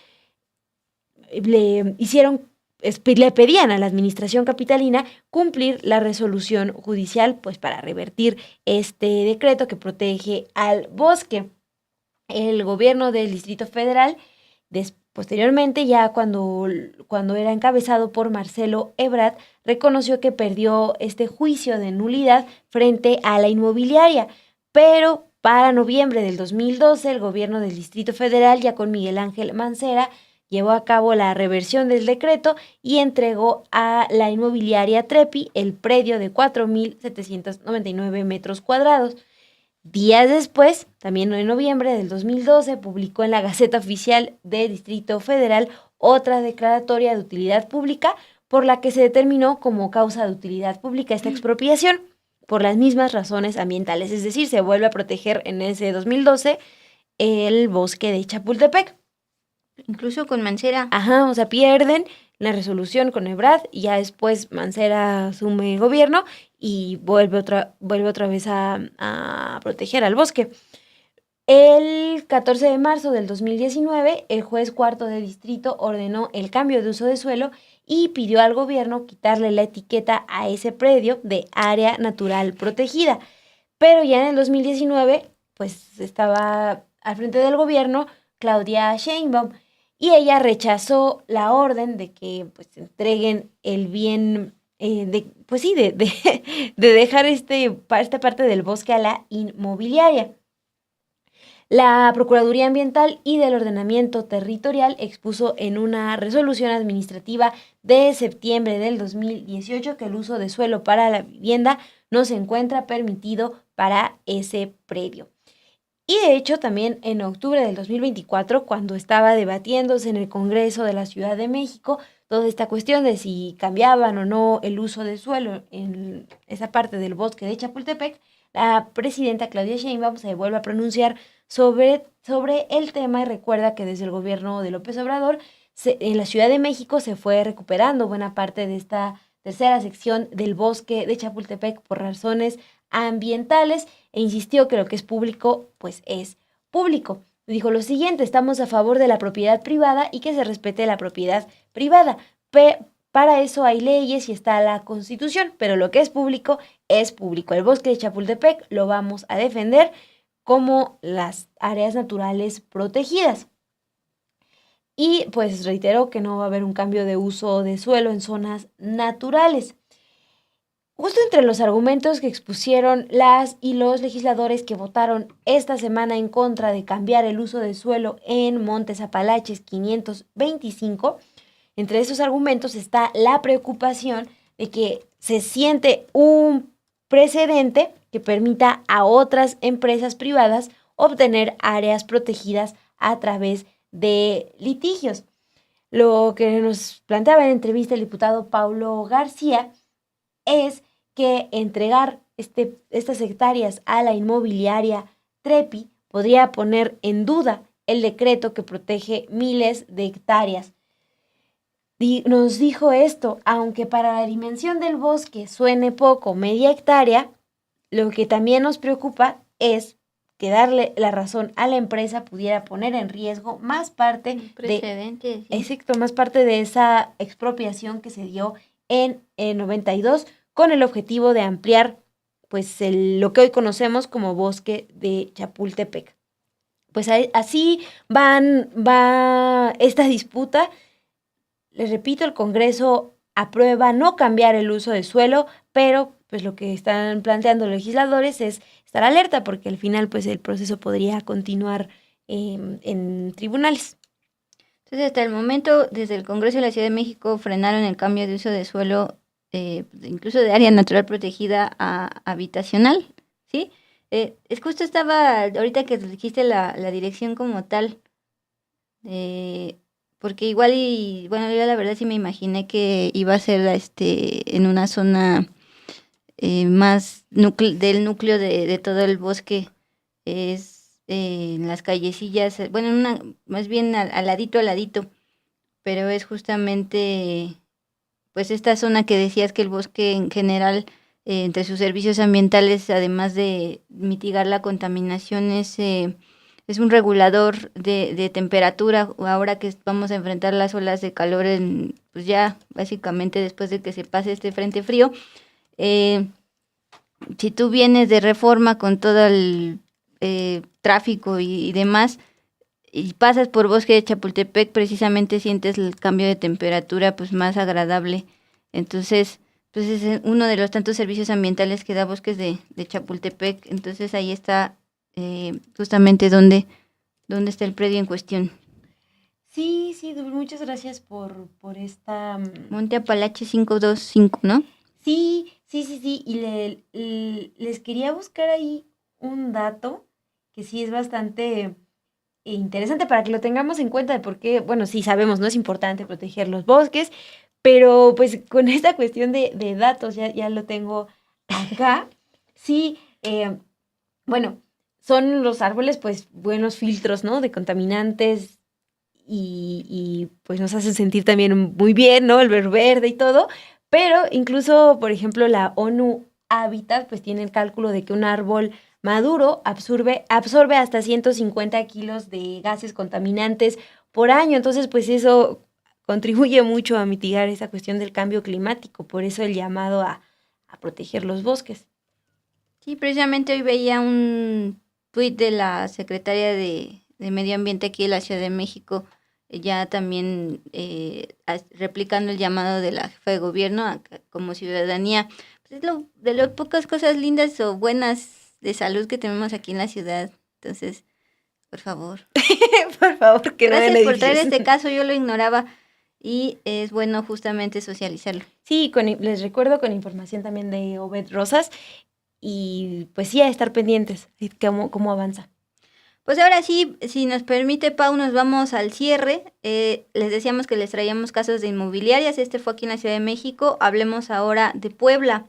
le pedían a la administración capitalina cumplir la resolución judicial pues para revertir este decreto que protege al bosque. El gobierno del Distrito Federal posteriormente, ya cuando era encabezado por Marcelo Ebrard, reconoció que perdió este juicio de nulidad frente a la inmobiliaria, pero para noviembre del 2012 el gobierno del Distrito Federal, ya con Miguel Ángel Mancera, llevó a cabo la reversión del decreto y entregó a la inmobiliaria Trepi el predio de 4.799 metros cuadrados. Días después, también en noviembre del 2012, publicó en la Gaceta Oficial del Distrito Federal otra declaratoria de utilidad pública por la que se determinó como causa de utilidad pública esta expropiación por las mismas razones ambientales. Es decir, se vuelve a proteger en ese 2012 el bosque de Chapultepec. Incluso con Mancera. Ajá, o sea, pierden la resolución con Ebrard y ya después Mancera asume el gobierno y vuelve otra vez a proteger al bosque. El 14 de marzo del 2019, el juez cuarto de distrito ordenó el cambio de uso de suelo y pidió al gobierno quitarle la etiqueta a ese predio de área natural protegida. Pero ya en el 2019, pues estaba al frente del gobierno Claudia Sheinbaum, y ella rechazó la orden de que pues entreguen el bien, de dejar esta parte del bosque a la inmobiliaria. La Procuraduría Ambiental y del Ordenamiento Territorial expuso en una resolución administrativa de septiembre del 2018 que el uso de suelo para la vivienda no se encuentra permitido para ese predio. Y de hecho también en octubre del 2024, cuando estaba debatiéndose en el Congreso de la Ciudad de México toda esta cuestión de si cambiaban o no el uso de suelo en esa parte del bosque de Chapultepec, la presidenta Claudia Sheinbaum se vuelve a pronunciar sobre el tema y recuerda que desde el gobierno de López Obrador en la Ciudad de México se fue recuperando buena parte de esta tercera sección del bosque de Chapultepec por razones ambientales e insistió que lo que es público pues es público. Dijo lo siguiente: estamos a favor de la propiedad privada y que se respete la propiedad privada. Para eso hay leyes y está la Constitución, pero lo que es público es público. El bosque de Chapultepec lo vamos a defender como las áreas naturales protegidas. Y pues reiteró que no va a haber un cambio de uso de suelo en zonas naturales. Justo entre los argumentos que expusieron las y los legisladores que votaron esta semana en contra de cambiar el uso de suelo en Montes Apalaches 525, entre esos argumentos está la preocupación de que se siente un precedente que permita a otras empresas privadas obtener áreas protegidas a través de litigios. Lo que nos planteaba en entrevista el diputado Paulo García es que entregar estas hectáreas a la inmobiliaria Trepi podría poner en duda el decreto que protege miles de hectáreas. Nos dijo esto: aunque para la dimensión del bosque suene poco, media hectárea, lo que también nos preocupa es que darle la razón a la empresa pudiera poner en riesgo más parte más parte de esa expropiación que se dio en 92 con el objetivo de ampliar pues lo que hoy conocemos como bosque de Chapultepec. Pues así va esta disputa. Les repito, el Congreso aprueba no cambiar el uso de suelo, pero pues lo que están planteando los legisladores es estar alerta porque al final pues el proceso podría continuar en tribunales. Entonces, hasta el momento, desde el Congreso de la Ciudad de México frenaron el cambio de uso de suelo, incluso de área natural protegida a habitacional, ¿sí? Es justo estaba, ahorita que dijiste la dirección como tal, porque igual y, bueno, yo la verdad sí me imaginé que iba a ser en una zona más del núcleo de todo el bosque, es en las callecillas, bueno, más bien al ladito, pero es justamente pues esta zona que decías que el bosque en general, entre sus servicios ambientales, además de mitigar la contaminación, es un regulador de temperatura. Ahora que vamos a enfrentar las olas de calor, pues ya básicamente después de que se pase este frente frío, si tú vienes de Reforma con todo el tráfico y demás, y pasas por bosque de Chapultepec, precisamente sientes el cambio de temperatura pues más agradable. Entonces, pues es uno de los tantos servicios ambientales que da Bosques de Chapultepec. Entonces ahí está justamente donde está el predio en cuestión. Sí, muchas gracias por esta... Monte Apalache 525, ¿no? Sí, y les quería buscar ahí un dato que sí es bastante interesante para que lo tengamos en cuenta de por qué, bueno, sí sabemos, no es importante proteger los bosques, pero pues con esta cuestión de datos ya lo tengo acá. Sí, bueno, son los árboles pues buenos filtros, ¿no? De contaminantes y pues nos hacen sentir también muy bien, ¿no? El ver verde y todo, pero incluso, por ejemplo, la ONU Habitat pues tiene el cálculo de que un árbol maduro absorbe hasta 150 kilos de gases contaminantes por año. Entonces, pues eso contribuye mucho a mitigar esa cuestión del cambio climático. Por eso el llamado a proteger los bosques. Sí, precisamente hoy veía un tuit de la secretaria de Medio Ambiente aquí de la Ciudad de México, ya también replicando el llamado de la jefa de gobierno como ciudadanía. Pues es de las pocas cosas lindas o buenas de salud que tenemos aquí en la ciudad. Entonces, por favor. Por favor, que Gracias no por traer este caso, yo lo ignoraba y es bueno justamente socializarlo. Sí, les recuerdo con información también de Obed Rosas y pues sí, a estar pendientes de cómo avanza. Pues ahora sí, si nos permite, Pau, nos vamos al cierre. Les decíamos que les traíamos casos de inmobiliarias, este fue aquí en la Ciudad de México. Hablemos ahora de Puebla.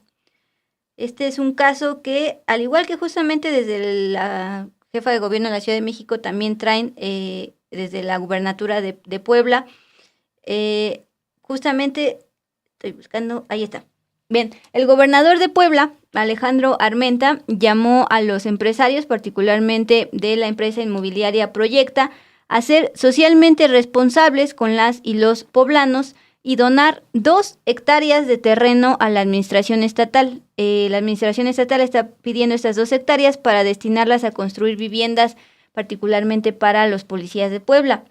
Este es un caso que, al igual que justamente desde la jefa de gobierno de la Ciudad de México, también traen desde la gubernatura de Puebla. Justamente, estoy buscando, ahí está. Bien, el gobernador de Puebla, Alejandro Armenta, llamó a los empresarios, particularmente de la empresa inmobiliaria Proyecta, a ser socialmente responsables con las y los poblanos y donar 2 hectáreas de terreno a la administración estatal. La administración estatal está pidiendo estas 2 hectáreas para destinarlas a construir viviendas, particularmente para los policías de Puebla.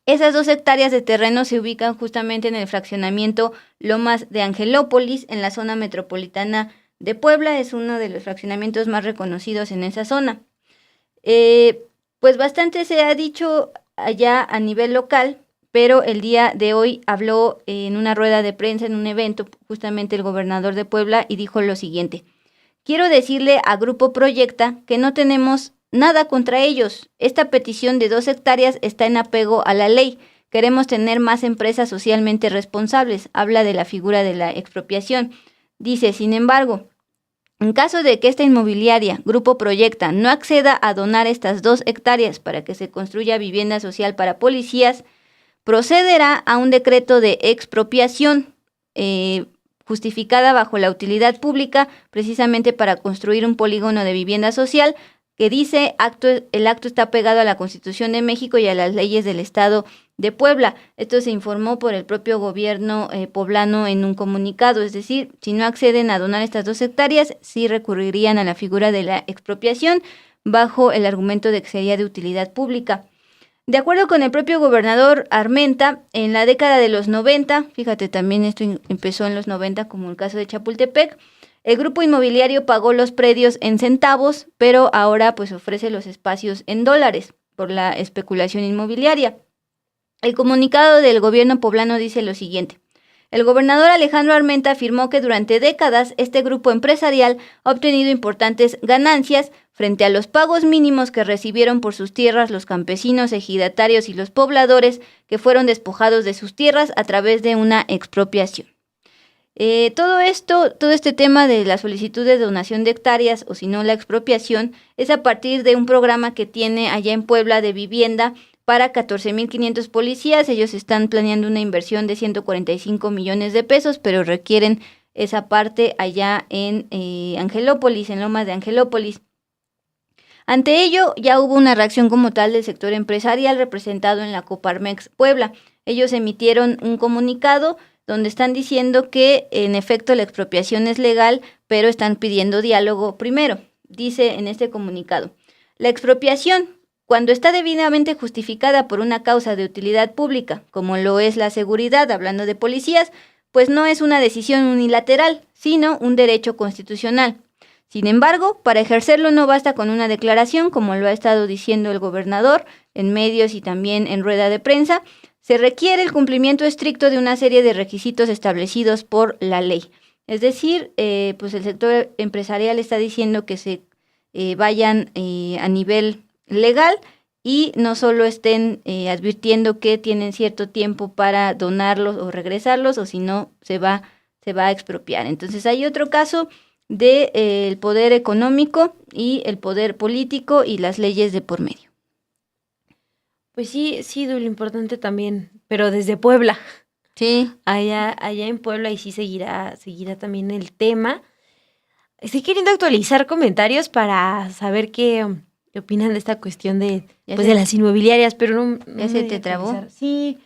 Esas 2 hectáreas de terreno se ubican justamente en el fraccionamiento Lomas de Angelópolis, en la zona metropolitana de Puebla. Es uno de los fraccionamientos más reconocidos en esa zona. Pues bastante se ha dicho allá a nivel local, pero el día de hoy habló en una rueda de prensa, en un evento, justamente el gobernador de Puebla, y dijo lo siguiente: quiero decirle a Grupo Proyecta que no tenemos nada contra ellos. Esta petición de 2 hectáreas está en apego a la ley. Queremos tener más empresas socialmente responsables. Habla de la figura de la expropiación. Dice, sin embargo, en caso de que esta inmobiliaria, Grupo Proyecta, no acceda a donar estas 2 hectáreas para que se construya vivienda social para policías, procederá a un decreto de expropiación justificada bajo la utilidad pública, precisamente para construir un polígono de vivienda social, que dice el acto está pegado a la Constitución de México y a las leyes del Estado de Puebla. Esto se informó por el propio gobierno poblano en un comunicado, es decir, si no acceden a donar estas 2 hectáreas, sí recurrirían a la figura de la expropiación bajo el argumento de que sería de utilidad pública. De acuerdo con el propio gobernador Armenta, en la década de los 90, fíjate, también esto empezó en los 90 como el caso de Chapultepec, el grupo inmobiliario pagó los predios en centavos, pero ahora pues ofrece los espacios en dólares por la especulación inmobiliaria. El comunicado del gobierno poblano dice lo siguiente: el gobernador Alejandro Armenta afirmó que durante décadas este grupo empresarial ha obtenido importantes ganancias frente a los pagos mínimos que recibieron por sus tierras los campesinos, ejidatarios y los pobladores que fueron despojados de sus tierras a través de una expropiación. Todo este tema de la solicitud de donación de hectáreas o si no la expropiación es a partir de un programa que tiene allá en Puebla de vivienda para 14,500 policías. Ellos están planeando una inversión de 145 millones de pesos, pero requieren esa parte allá en Angelópolis, en Lomas de Angelópolis. Ante ello, ya hubo una reacción como tal del sector empresarial representado en la Coparmex Puebla. Ellos emitieron un comunicado donde están diciendo que en efecto la expropiación es legal, pero están pidiendo diálogo primero. Dice en este comunicado: la expropiación, cuando está debidamente justificada por una causa de utilidad pública, como lo es la seguridad, hablando de policías, pues no es una decisión unilateral, sino un derecho constitucional. Sin embargo, para ejercerlo no basta con una declaración, como lo ha estado diciendo el gobernador en medios y también en rueda de prensa. Se requiere el cumplimiento estricto de una serie de requisitos establecidos por la ley. Es decir, pues el sector empresarial está diciendo que se vayan a nivel legal y no solo estén advirtiendo que tienen cierto tiempo para donarlos o regresarlos, o si no, se va a expropiar. Entonces hay otro caso del poder económico y el poder político y las leyes de por medio. Pues sí, lo importante también, pero desde Puebla. Sí. Allá en Puebla y sí seguirá también el tema. Estoy queriendo actualizar comentarios para saber qué opinan de esta cuestión de las inmobiliarias, pero no ¿Ya se te trabó? Sí.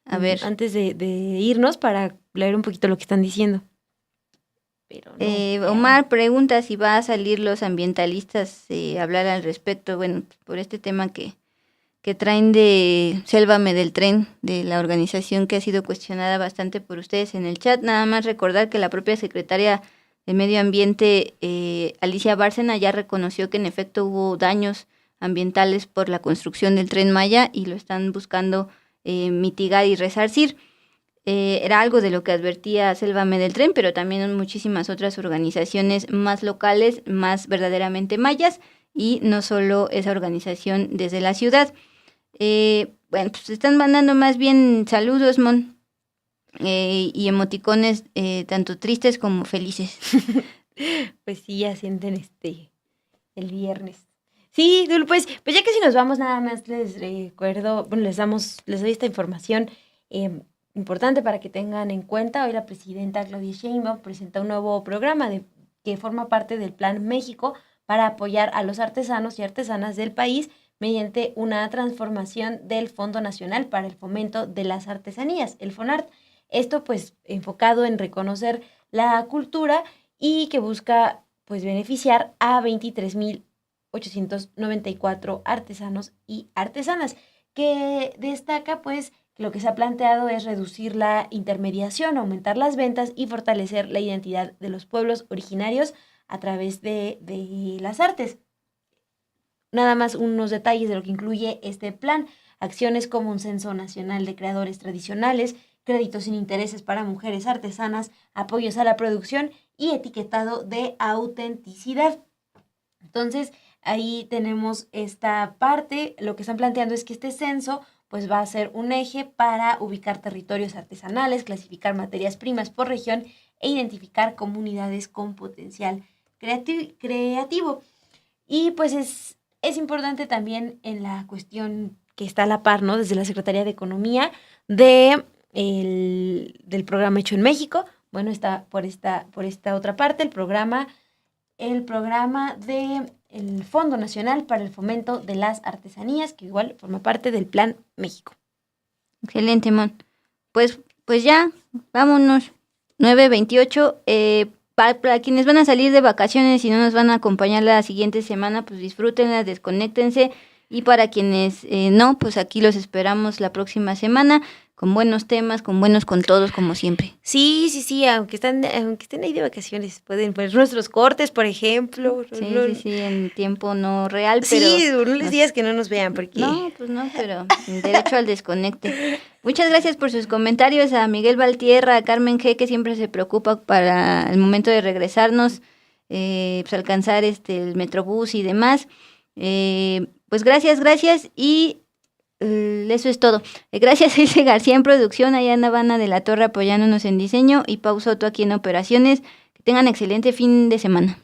A ver. Antes de irnos para leer un poquito lo que están diciendo. Pero no, Omar pregunta si va a salir los ambientalistas a hablar al respecto, bueno, por este tema que traen de Sélvame del Tren, de la organización que ha sido cuestionada bastante por ustedes en el chat. Nada más recordar que la propia secretaria de Medio Ambiente, Alicia Bárcena, ya reconoció que en efecto hubo daños ambientales por la construcción del Tren Maya y lo están buscando mitigar y resarcir. Era algo de lo que advertía Sélvame del Tren, pero también muchísimas otras organizaciones más locales, más verdaderamente mayas, y no solo esa organización desde la ciudad. Bueno, pues están mandando más bien saludos, Mon, y emoticones tanto tristes como felices. Pues sí, ya sienten el viernes. Sí, Dul, pues ya que si nos vamos, nada más les recuerdo, bueno, les doy esta información importante para que tengan en cuenta. Hoy la presidenta Claudia Sheinbaum presenta un nuevo programa que forma parte del Plan México para apoyar a los artesanos y artesanas del país mediante una transformación del Fondo Nacional para el Fomento de las Artesanías, el FONART. Esto pues enfocado en reconocer la cultura y que busca pues beneficiar a 23,894 artesanos y artesanas, que destaca pues que lo que se ha planteado es reducir la intermediación, aumentar las ventas y fortalecer la identidad de los pueblos originarios a través de las artes. Nada más unos detalles de lo que incluye este plan: acciones como un censo nacional de creadores tradicionales, créditos sin intereses para mujeres artesanas, apoyos a la producción y etiquetado de autenticidad. Entonces, ahí tenemos esta parte. Lo que están planteando es que este censo pues va a ser un eje para ubicar territorios artesanales, clasificar materias primas por región e identificar comunidades con potencial creativo. Y pues es importante también en la cuestión que está a la par, ¿no? Desde la Secretaría de Economía del programa Hecho en México. Bueno, está por esta otra parte, el programa del Fondo Nacional para el Fomento de las Artesanías, que igual forma parte del Plan México. Excelente, Mon. Pues ya, vámonos. 9:28. Para quienes van a salir de vacaciones y no nos van a acompañar la siguiente semana, pues disfrútenlas, desconéctense. Y para quienes no, pues aquí los esperamos la próxima semana con buenos temas, con todos, como siempre. Sí, aunque estén ahí de vacaciones, pueden ver nuestros cortes, por ejemplo. Sí, en tiempo no real, pero... Sí, no les digas que no nos vean, porque... No, pues no, pero derecho al desconecte. Muchas gracias por sus comentarios a Miguel Valtierra, a Carmen G, que siempre se preocupa para el momento de regresarnos, pues alcanzar el Metrobús y demás. Pues gracias y eso es todo. Gracias a Ilse García en producción, allá anda Ana de la Torre apoyándonos en diseño y Pau Soto aquí en operaciones. Que tengan excelente fin de semana.